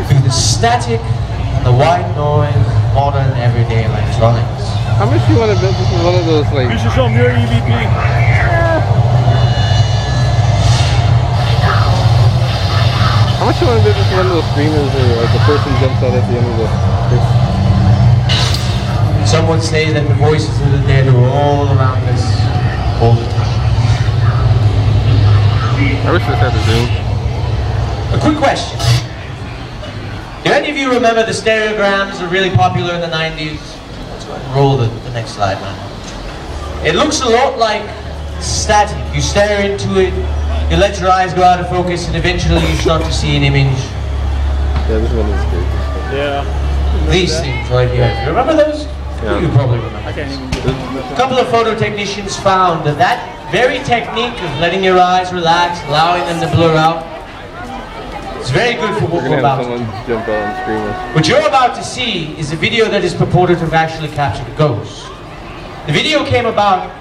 through the static and the white noise of modern everyday electronics. How much do you want to bet this is one of those like... You should show them your EVP. How much do you want to bet this is one of those screamers where like the person jumps out at the end of the... Some would say that the voices of the dead are all around us all the time. I wish this had a zoom. A quick question. Do any of you remember the stereograms that were really popular in the 90s? Let's go ahead and roll the next slide, man. It looks a lot like static. You stare into it, you let your eyes go out of focus, and eventually you start to see an image. Yeah, this one is great. Yeah. These things right here. You remember those? Yeah. You probably remember. I can't even do it. A couple of photo technicians found that that very technique of letting your eyes relax, allowing them to blur out, it's very good for what we're about to do. Someone jump out and scream us. What you're about to see is a video that is purported to have actually captured a ghost. The video came about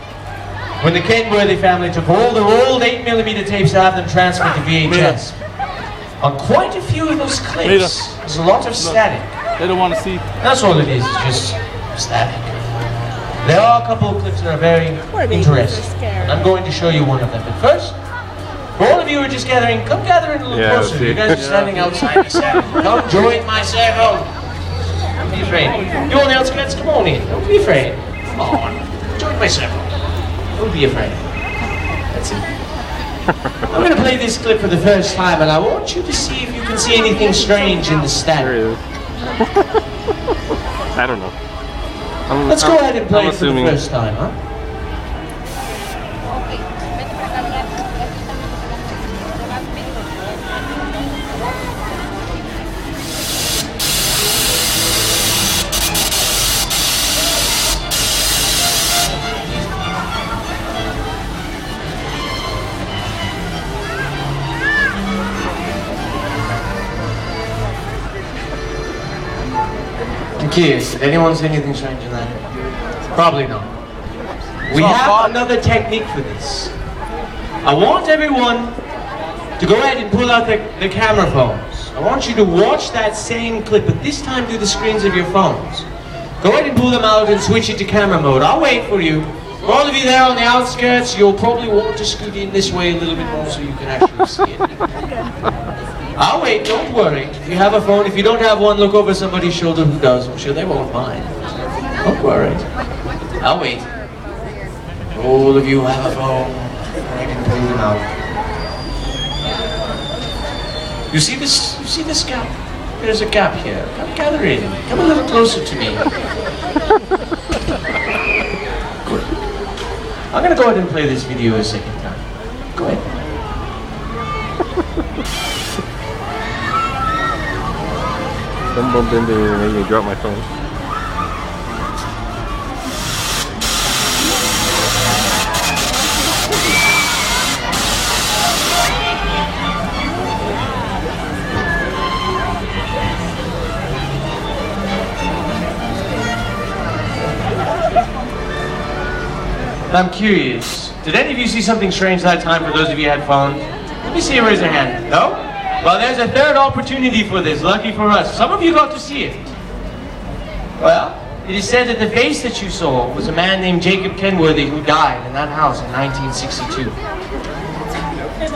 when the Kenworthy family took all their old 8mm tapes to have them transferred to VHS. On quite a few of those clips, there's a lot of static. They don't want to see. That's all it is, it's just static. There are a couple of clips that are very interesting, and I'm going to show you one of them. But first, for all of you who are just gathering, come gather in a little closer. You guys are standing outside the circle. Come join my circle. Don't be afraid. You on the outskirts, come on in. Don't be afraid. Come on. Join my circle. Don't be afraid. That's it. I'm going to play this clip for the first time, and I want you to see if you can see anything strange in the static. There it is. I don't know. Let's go ahead and play it for the first time, huh? I'm curious, did anyone see anything strange in that? Probably not. We have another technique for this. I want everyone to go ahead and pull out the camera phones. I want you to watch that same clip, but this time through the screens of your phones. Go ahead and pull them out and switch it to camera mode. I'll wait for you. For all of you there on the outskirts, you'll probably want to scoot in this way a little bit more so you can actually see it. I'll wait, don't worry. If you have a phone, if you don't have one, look over somebody's shoulder who does. I'm sure they won't mind. Don't worry. I'll wait. All of you have a phone. I can pull them out. You see this? You see this gap? There's a gap here. Come gather in. Come a little closer to me. Good. I'm gonna go ahead and play this video a second time. Go ahead. Some bumped into me and made me drop my phone. I'm curious, did any of you see something strange that time for those of you who had phones? Let me see you raise your hand. No? Well, there's a third opportunity for this, lucky for us. Some of you got to see it. Well, it is said that the face that you saw was a man named Jacob Kenworthy who died in that house in 1962.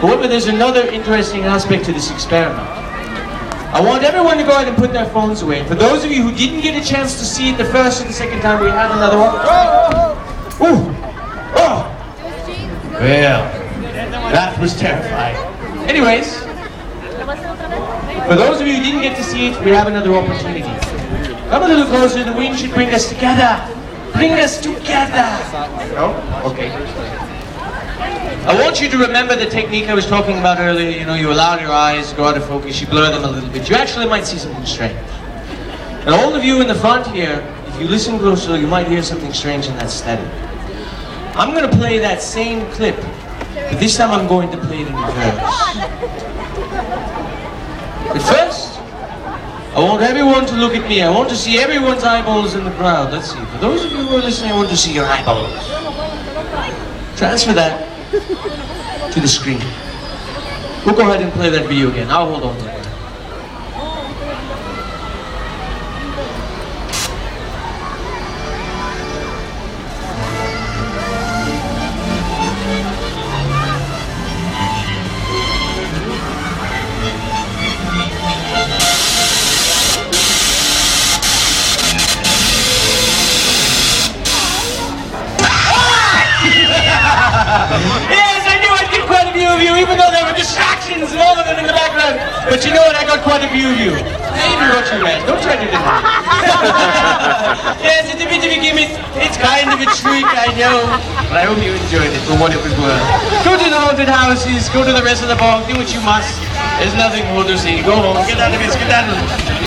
However, there's another interesting aspect to this experiment. I want everyone to go ahead and put their phones away. And for those of you who didn't get a chance to see it the first or the second time, we have another one. Ooh. Oh! Well, that was terrifying. Anyways, for those of you who didn't get to see it, we have another opportunity. Come a little closer, the wind should bring us together. Bring us together. No? Okay. I want you to remember the technique I was talking about earlier. You know, you allow your eyes to go out of focus, you blur them a little bit. You actually might see something strange. And all of you in the front here, if you listen closer, you might hear something strange in that static. I'm going to play that same clip, but this time I'm going to play it in reverse. But first, I want everyone to look at me. I want to see everyone's eyeballs in the crowd. Let's see. For those of you who are listening, I want to see your eyeballs. Transfer that to the screen. We'll go ahead and play that video again. I'll hold on to it. Yes, I knew I'd get quite a few of you, even though there were distractions and all of them in the background. But you know what? I got quite a few of you. I even wrote you guys. Don't try to deny it. Yes, it's a bit of a gimmick. It's kind of a trick, I know. But I hope you enjoyed it for what it was worth. Go to the haunted houses. Go to the rest of the bog. Do what you must. There's nothing more to see. Go home. Get out of it. Get out of it.